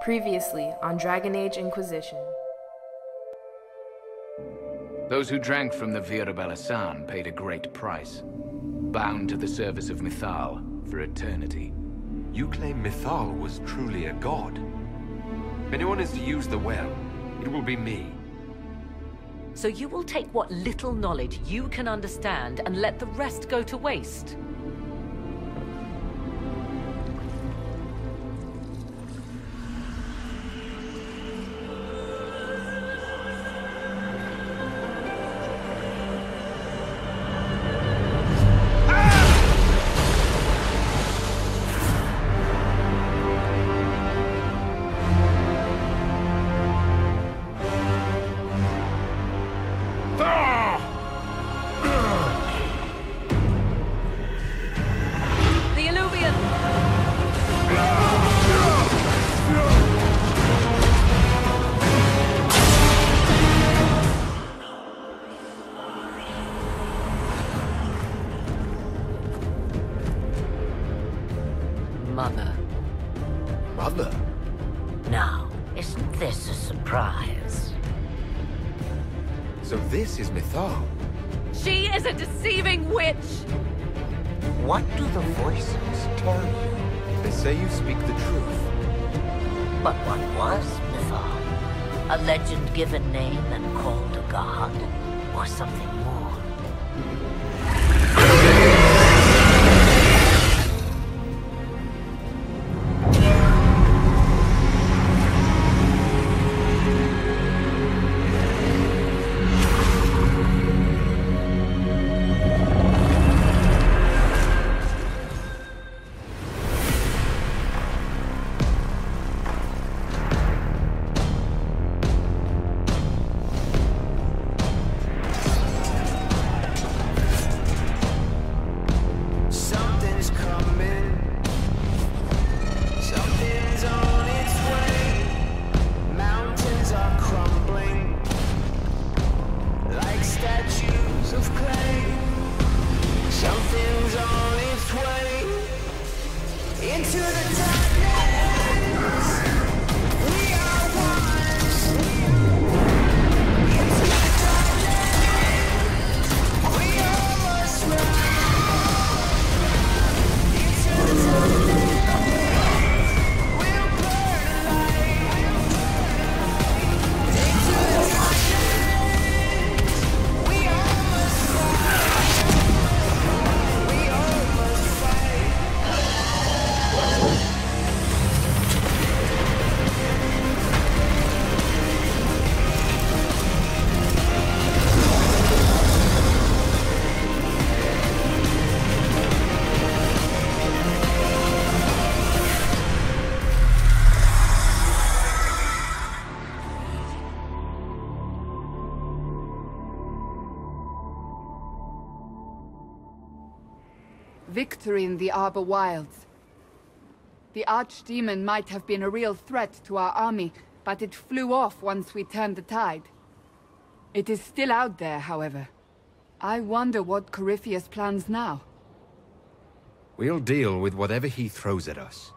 Previously on Dragon Age Inquisition. Those who drank from the Vira Balasan paid a great price. Bound to the service of Mythal for eternity. You claim Mythal was truly a god? If anyone is to use the well, it will be me. So you will take what little knowledge you can understand and let the rest go to waste? Mother? Now, isn't this a surprise? So this is Mythal? She is a deceiving witch! What do the voices tell you? They say you speak the truth. But what was Mythal? A legend given name and called a god? Or something more? Victory in the Arbor Wilds. The Archdemon might have been a real threat to our army, but it flew off once we turned the tide. It is still out there, however. I wonder what Corypheus plans now. We'll deal with whatever he throws at us.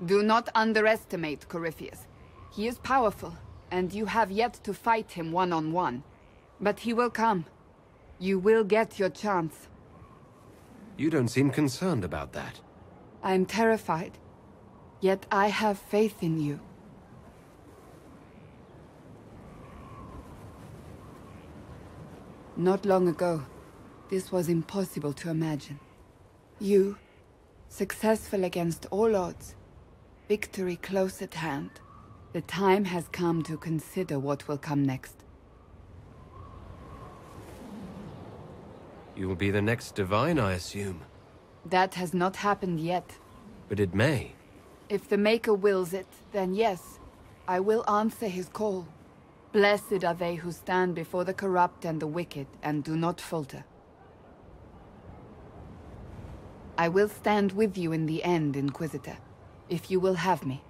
Do not underestimate Corypheus. He is powerful, and you have yet to fight him one-on-one. But he will come. You will get your chance. You don't seem concerned about that. I'm terrified. Yet I have faith in you. Not long ago, this was impossible to imagine. You, successful against all odds, victory close at hand. The time has come to consider what will come next. You will be the next divine, I assume. That has not happened yet. But it may. If the Maker wills it, then yes, I will answer his call. Blessed are they who stand before the corrupt and the wicked, and do not falter. I will stand with you in the end, Inquisitor, if you will have me.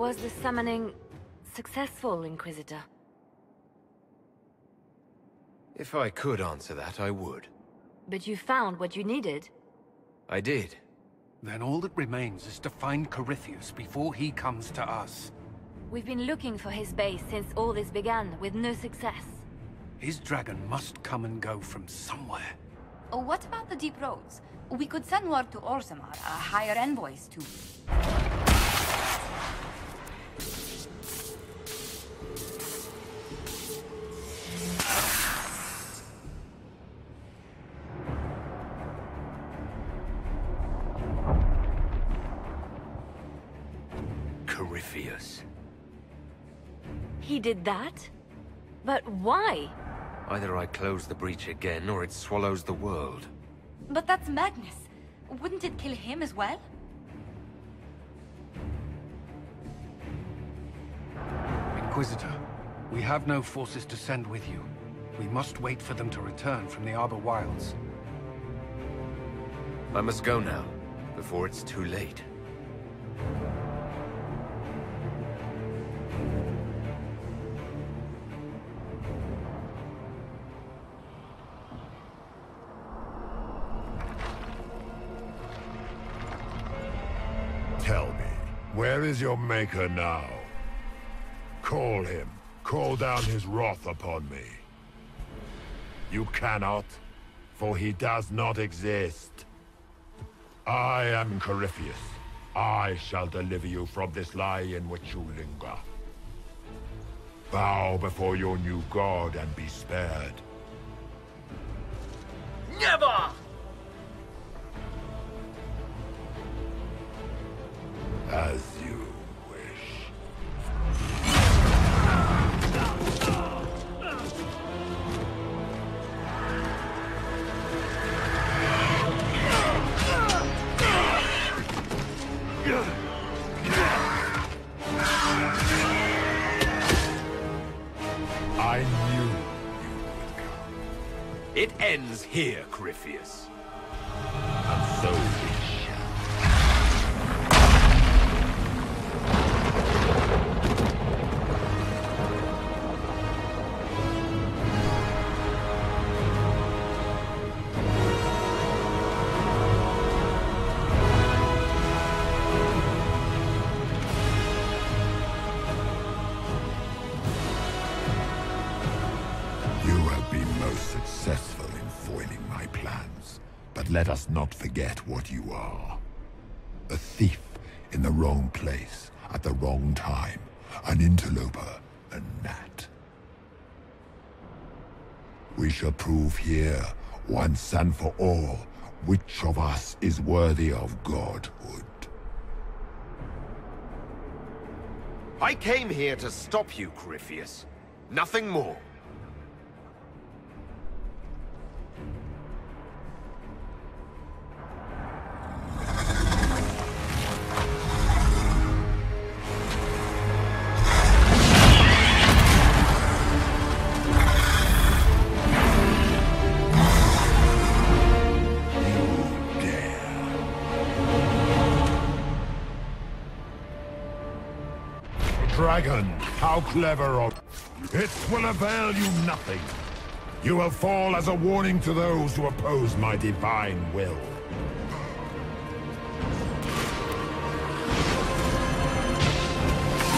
Was the summoning successful, Inquisitor? If I could answer that, I would. But you found what you needed? I did. Then all that remains is to find Corypheus before he comes to us. We've been looking for his base since all this began, with no success. His dragon must come and go from somewhere. Oh, what about the deep roads? We could send word to Orzammar, hire envoys to... Corypheus. He did that? But why? Either I close the breach again, or it swallows the world. But that's madness. Wouldn't it kill him as well? Inquisitor, we have no forces to send with you. We must wait for them to return from the Arbor Wilds. I must go now, before it's too late. Tell me, where is your maker now? Call him. Call down his wrath upon me. You cannot, for he does not exist. I am Corypheus. I shall deliver you from this lie in which you linger. Bow before your new god and be spared. Never! As you wish. I knew you would come. It ends here, Corypheus. And so we shall. Successful in foiling my plans, but let us not forget what you are. A thief in the wrong place at the wrong time, an interloper, a gnat. We shall prove here, once and for all, which of us is worthy of godhood. I came here to stop you, Corypheus. Nothing more. Dragon, how clever of... It will avail you nothing. You will fall as a warning to those who oppose my divine will.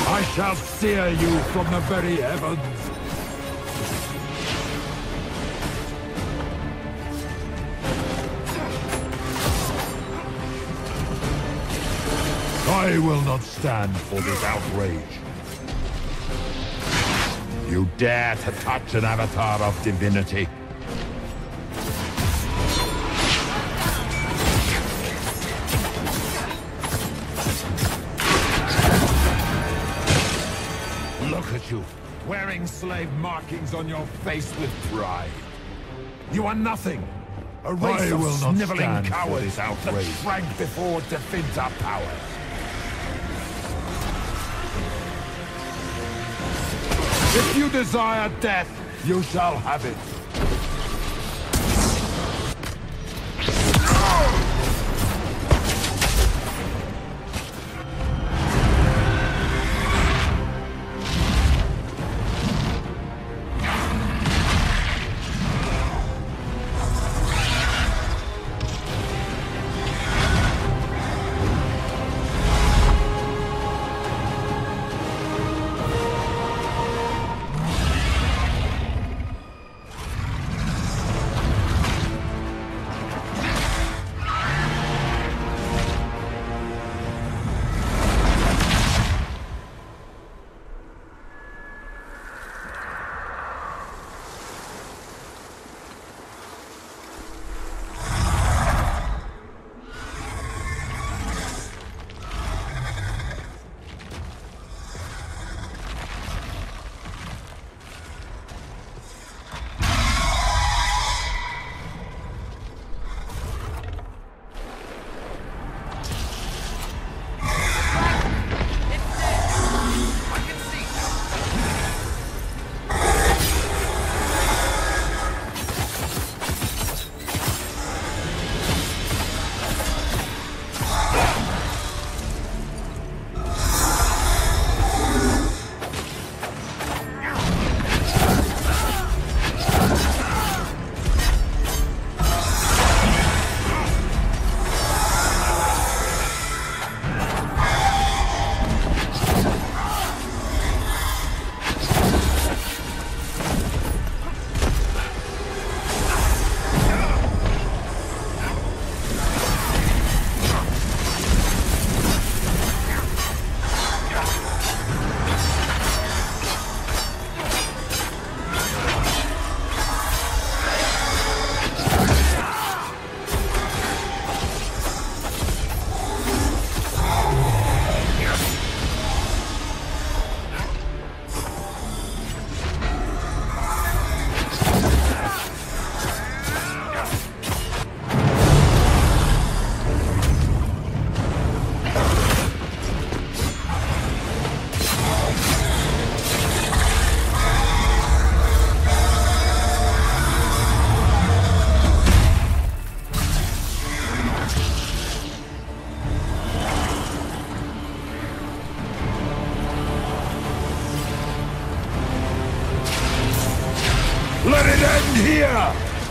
I shall sear you from the very heavens. I will not stand for this outrage. You dare to touch an avatar of divinity? Look at you, wearing slave markings on your face with pride. You are nothing. A race of sniveling cowards that shrank before Definta power. If you desire death, you shall have it.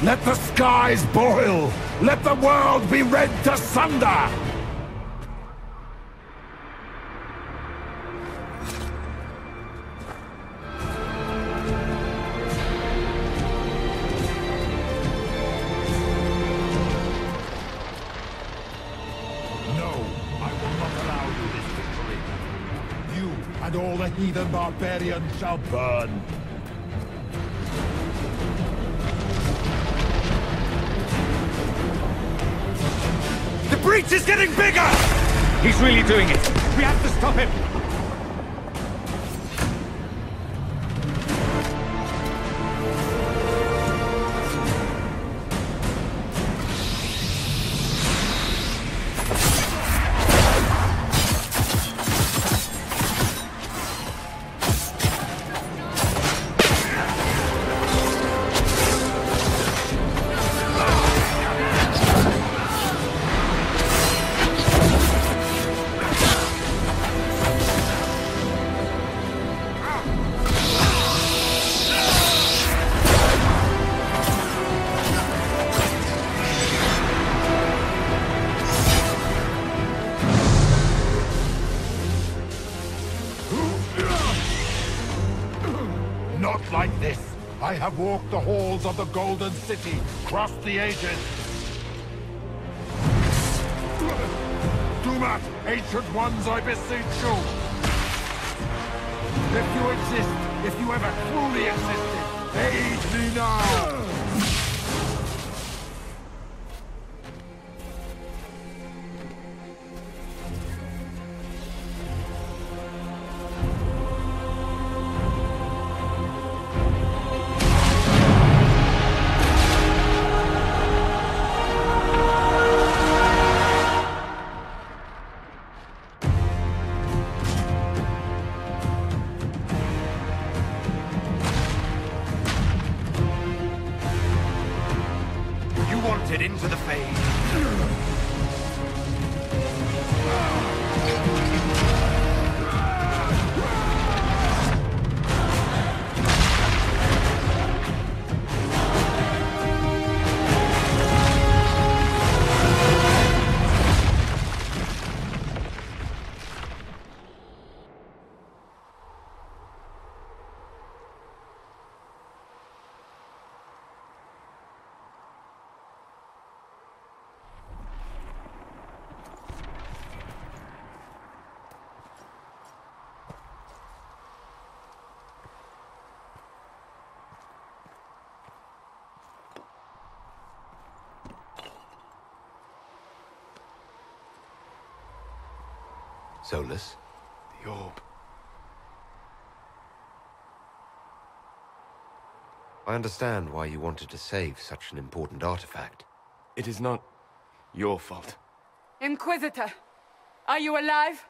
Let the skies boil! Let the world be rent asunder! And all the heathen barbarians shall burn. The breach is getting bigger! He's really doing it. We have to stop him. Not like this. I have walked the halls of the Golden City, crossed the ages. Do not, ancient ones, I beseech you. If you exist, if you ever truly existed, aid me now! Into the fade. Solus? The orb. I understand why you wanted to save such an important artifact. It is not your fault. Inquisitor, are you alive?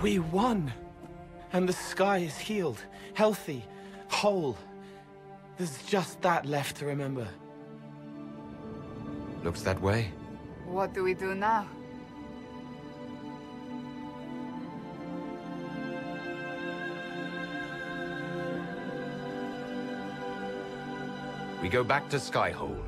We won! And the sky is healed, healthy, whole. There's just that left to remember. Looks that way. What do we do now? We go back to Skyhold.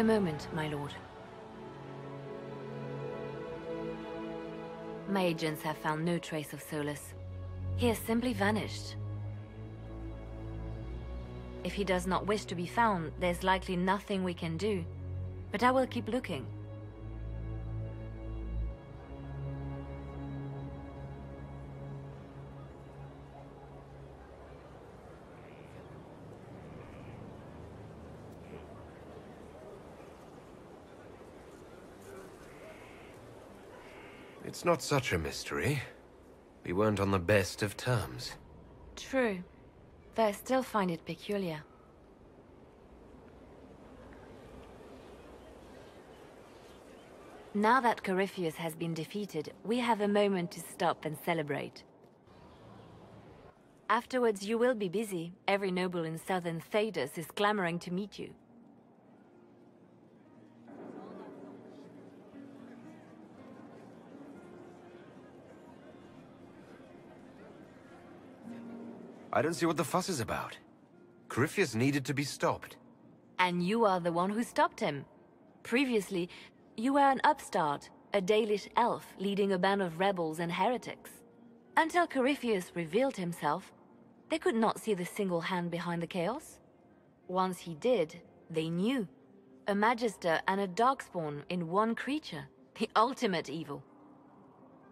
A moment, my lord. My agents have found no trace of Solus. He has simply vanished. If he does not wish to be found, there's likely nothing we can do. But I will keep looking. It's not such a mystery. We weren't on the best of terms. True. Though I still find it peculiar. Now that Corypheus has been defeated, we have a moment to stop and celebrate. Afterwards, you will be busy. Every noble in southern Thedas is clamoring to meet you. I don't see what the fuss is about. Corypheus needed to be stopped. And you are the one who stopped him. Previously, you were an upstart, a Dalish elf leading a band of rebels and heretics. Until Corypheus revealed himself, they could not see the single hand behind the chaos. Once he did, they knew. A Magister and a Darkspawn in one creature. The ultimate evil.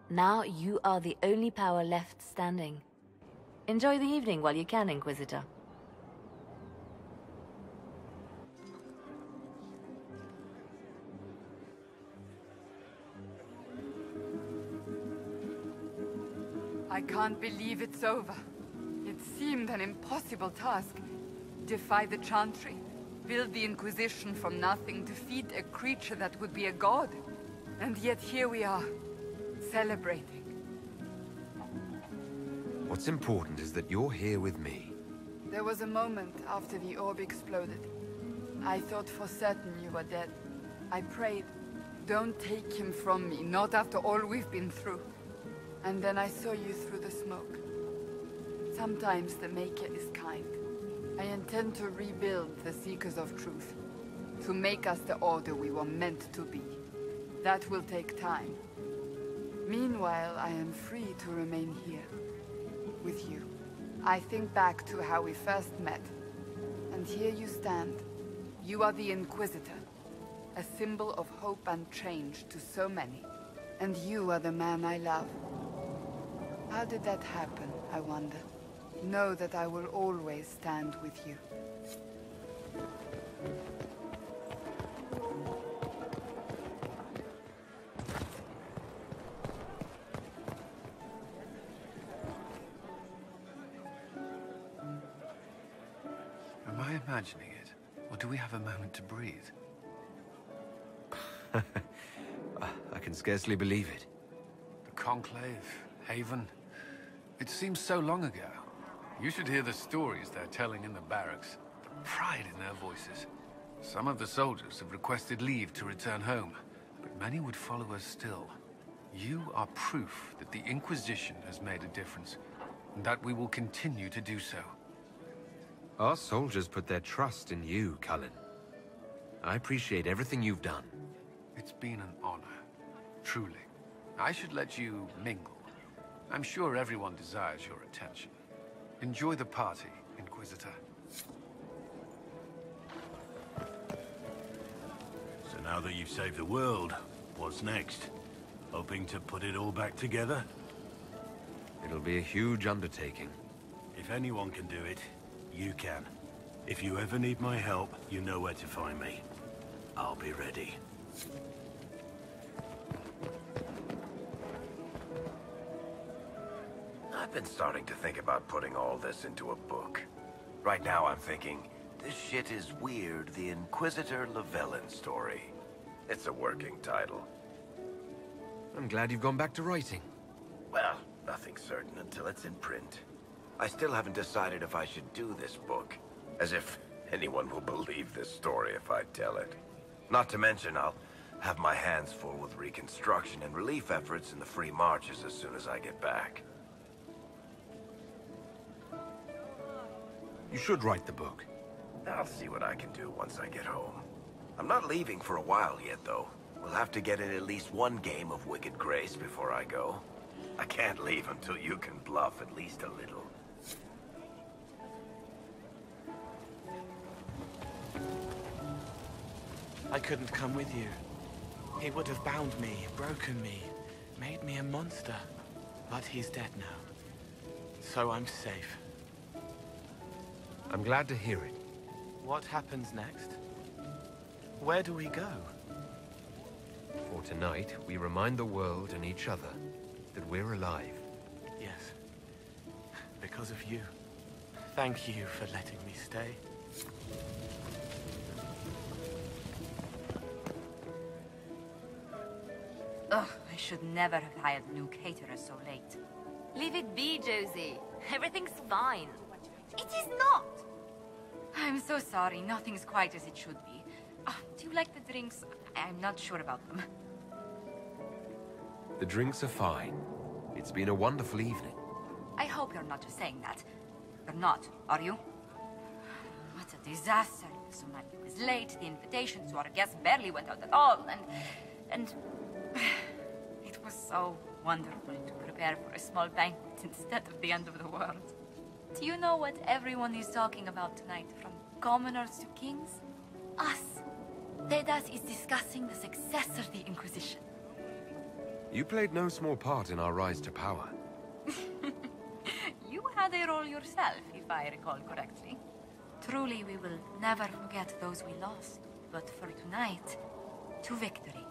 Now you are the only power left standing. Enjoy the evening while you can, Inquisitor. I can't believe it's over. It seemed an impossible task. Defy the Chantry, build the Inquisition from nothing, defeat a creature that would be a god. And yet here we are, celebrating. What's important is that you're here with me. There was a moment after the orb exploded. I thought for certain you were dead. I prayed, don't take him from me, not after all we've been through. And then I saw you through the smoke. Sometimes the Maker is kind. I intend to rebuild the Seekers of Truth, to make us the Order we were meant to be. That will take time. Meanwhile, I am free to remain here. With you. I think back to how we first met. And here you stand. You are the Inquisitor. A symbol of hope and change to so many. And you are the man I love. How did that happen, I wonder? Know that I will always stand with you. Am I imagining it? Or do we have a moment to breathe? I can scarcely believe it. The Conclave, Haven. It seems so long ago. You should hear the stories they're telling in the barracks. The pride in their voices. Some of the soldiers have requested leave to return home, but many would follow us still. You are proof that the Inquisition has made a difference, and that we will continue to do so. Our soldiers put their trust in you, Cullen. I appreciate everything you've done. It's been an honor. Truly. I should let you mingle. I'm sure everyone desires your attention. Enjoy the party, Inquisitor. So now that you've saved the world, what's next? Hoping to put it all back together? It'll be a huge undertaking. If anyone can do it, you can. If you ever need my help, you know where to find me. I'll be ready. I've been starting to think about putting all this into a book. Right now I'm thinking, this shit is weird, the Inquisitor Llewellyn story. It's a working title. I'm glad you've gone back to writing. Well, nothing's certain until it's in print. I still haven't decided if I should do this book. As if anyone will believe this story if I tell it. Not to mention, I'll have my hands full with reconstruction and relief efforts in the Free Marches as soon as I get back. You should write the book. I'll see what I can do once I get home. I'm not leaving for a while yet, though. We'll have to get in at least one game of Wicked Grace before I go. I can't leave until you can bluff at least a little. I couldn't come with you. He would have bound me, broken me, made me a monster. But he's dead now. So I'm safe. I'm glad to hear it. What happens next? Where do we go? For tonight, we remind the world and each other that we're alive. Yes. Because of you. Thank you for letting me stay. Ugh, I should never have hired a new caterer so late. Leave it be, Josie. Everything's fine. It is not! I'm so sorry, nothing's quite as it should be. Do you like the drinks? I'm not sure about them. The drinks are fine. It's been a wonderful evening. I hope you're not just saying that. You're not, are you? What a disaster. So much was late, the invitations to our guests barely went out at all, and... It was so wonderful to prepare for a small banquet instead of the end of the world. Do you know what everyone is talking about tonight, from commoners to kings? Us. Dedas is discussing the successor of the Inquisition. You played no small part in our rise to power. You had a role yourself, if I recall correctly. Truly, we will never forget those we lost. But for tonight, to victory.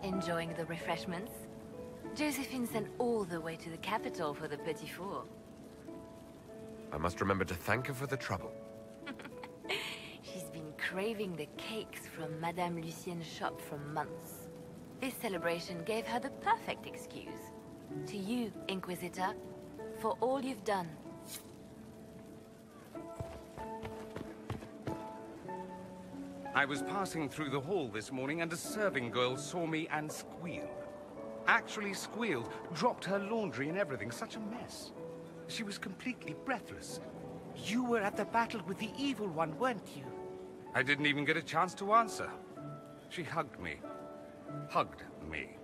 Enjoying the refreshments? Josephine sent all the way to the capital for the petit four. I must remember to thank her for the trouble. She's been craving the cakes from Madame Lucien's shop for months. This celebration gave her the perfect excuse. To you, Inquisitor, for all you've done. I was passing through the hall this morning and a serving girl saw me and squealed. Actually squealed, dropped her laundry and everything, such a mess. She was completely breathless. You were at the battle with the evil one, weren't you? I didn't even get a chance to answer. She hugged me. Hugged me.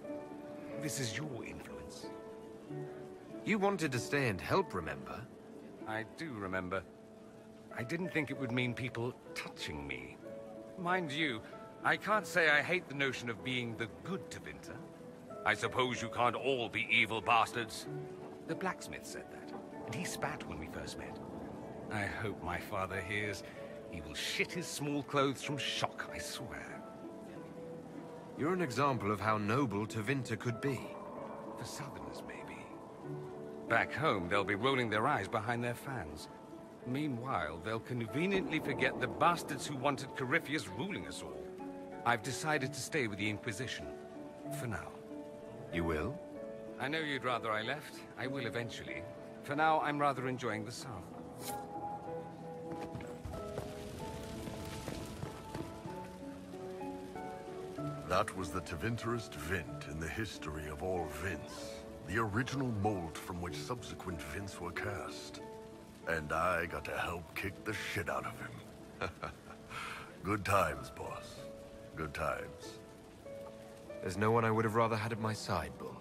This is your influence. You wanted to stay and help, remember? I do remember. I didn't think it would mean people touching me. Mind you, I can't say I hate the notion of being the good Tevinter. I suppose you can't all be evil bastards. The blacksmith said that, and he spat when we first met. I hope my father hears. He will shit his small clothes from shock, I swear. You're an example of how noble Tevinter could be. For Southerners, maybe. Back home, they'll be rolling their eyes behind their fans. Meanwhile, they'll conveniently forget the bastards who wanted Corypheus ruling us all. I've decided to stay with the Inquisition. For now. You will? I know you'd rather I left. I will eventually. For now, I'm rather enjoying the South. That was the Tevinterest Vint in the history of all Vints. The original mold from which subsequent Vints were cast. And I got to help kick the shit out of him. Good times, boss. Good times. There's no one I would have rather had at my side, Bull.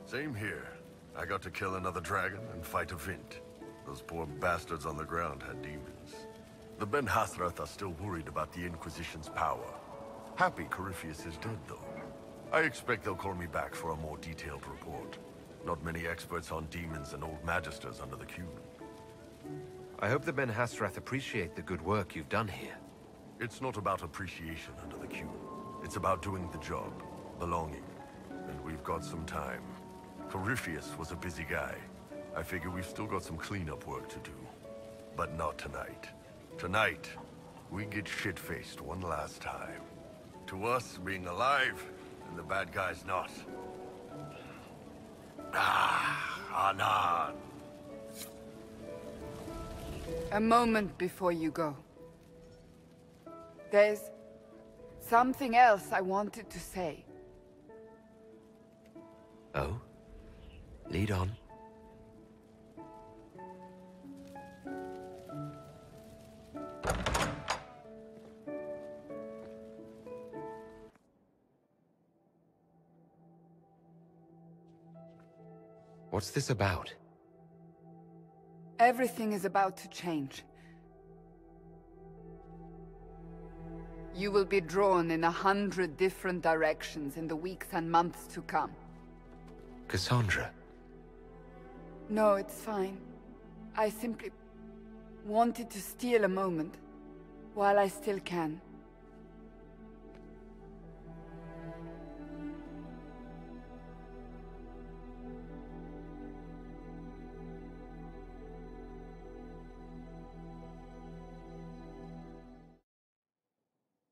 Same here. I got to kill another dragon and fight a Vint. Those poor bastards on the ground had demons. The Ben Hathrath are still worried about the Inquisition's power. Happy Corypheus is dead, though. I expect they'll call me back for a more detailed report. Not many experts on demons and old magisters under the Q. I hope the Ben Hathrath appreciate the good work you've done here. It's not about appreciation under the Q. It's about doing the job, belonging. And we've got some time. Corypheus was a busy guy. I figure we've still got some cleanup work to do. But not tonight. Tonight, we get shit-faced one last time. To us, being alive, and the bad guys not. Anan. A moment before you go. There's something else I wanted to say. Oh? Lead on. What's this about? Everything is about to change. You will be drawn in 100 different directions in the weeks and months to come. Cassandra. No, it's fine. I simply wanted to steal a moment, while I still can.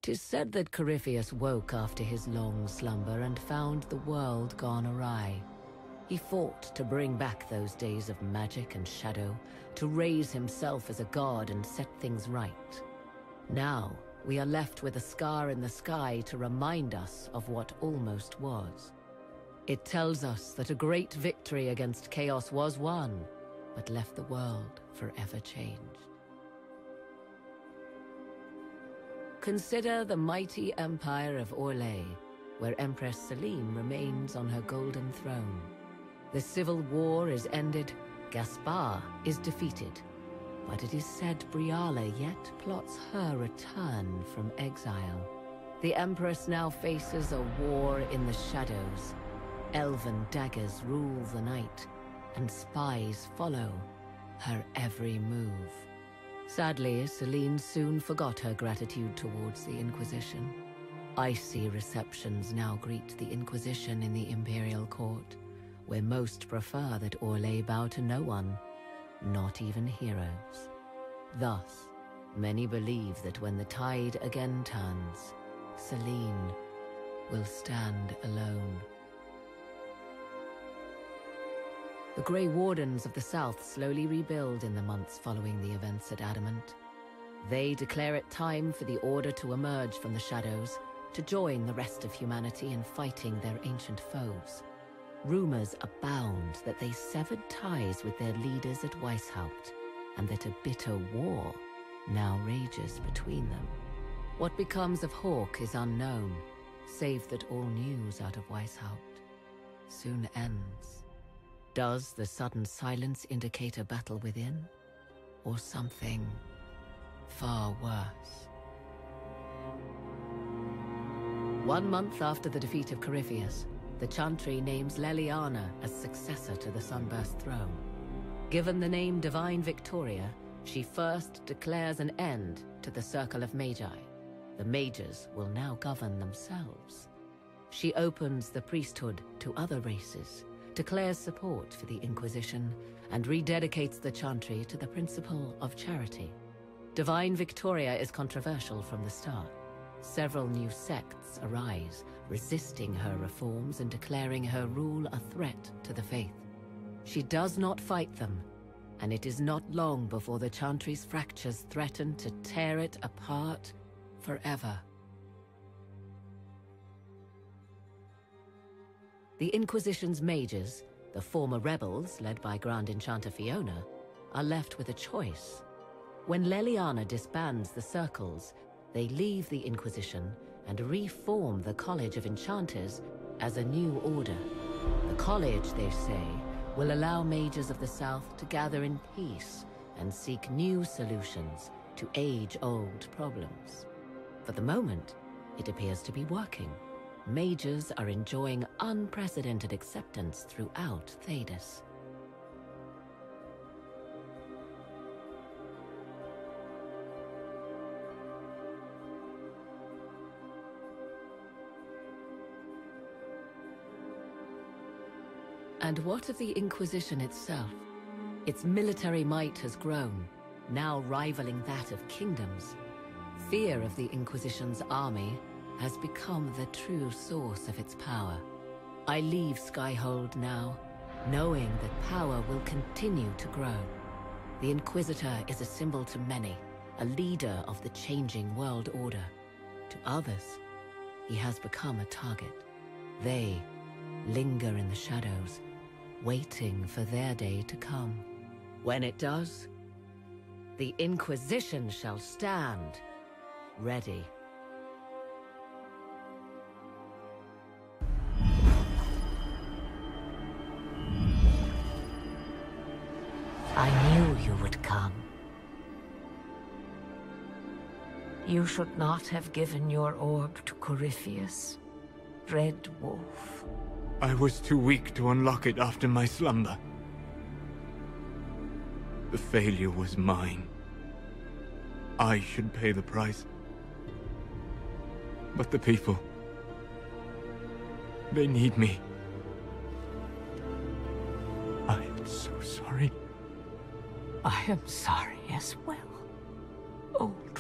"'Tis said that Corypheus woke after his long slumber and found the world gone awry. He fought to bring back those days of magic and shadow, to raise himself as a god and set things right. Now, we are left with a scar in the sky to remind us of what almost was. It tells us that a great victory against chaos was won, but left the world forever changed. Consider the mighty empire of Orlais, where Empress Celine remains on her golden throne. The civil war is ended, Gaspar is defeated, but it is said Briala yet plots her return from exile. The Empress now faces a war in the shadows. Elven daggers rule the night, and spies follow her every move. Sadly, Celine soon forgot her gratitude towards the Inquisition. Icy receptions now greet the Inquisition in the Imperial Court, where most prefer that Orlais bow to no one, not even heroes. Thus, many believe that when the tide again turns, Celine will stand alone. The Grey Wardens of the South slowly rebuild in the months following the events at Adamant. They declare it time for the Order to emerge from the shadows, to join the rest of humanity in fighting their ancient foes. Rumors abound that they severed ties with their leaders at Weishaupt, and that a bitter war now rages between them. What becomes of Hawke is unknown, save that all news out of Weishaupt soon ends. Does the sudden silence indicate a battle within, or something far worse? 1 month after the defeat of Corypheus, the Chantry names Leliana as successor to the Sunburst throne. Given the name Divine Victoria, she first declares an end to the Circle of Magi. The Mages will now govern themselves. She opens the priesthood to other races, declares support for the Inquisition, and rededicates the Chantry to the principle of charity. Divine Victoria is controversial from the start. Several new sects arise, resisting her reforms and declaring her rule a threat to the faith. She does not fight them, and it is not long before the Chantry's fractures threaten to tear it apart forever. The Inquisition's mages, the former rebels led by Grand Enchanter Fiona, are left with a choice. When Leliana disbands the circles, they leave the Inquisition and reform the College of Enchanters as a new order. The college, they say, will allow mages of the South to gather in peace and seek new solutions to age-old problems. For the moment, it appears to be working. Mages are enjoying unprecedented acceptance throughout Thedas. And what of the Inquisition itself? Its military might has grown, now rivaling that of kingdoms. Fear of the Inquisition's army has become the true source of its power. I leave Skyhold now, knowing that power will continue to grow. The Inquisitor is a symbol to many, a leader of the changing world order. To others, he has become a target. They linger in the shadows, waiting for their day to come. When it does, the Inquisition shall stand ready. I knew you would come. You should not have given your orb to Corypheus, Red Wolf. I was too weak to unlock it after my slumber. The failure was mine. I should pay the price. But the people... they need me. I am so sorry. I am sorry as well, old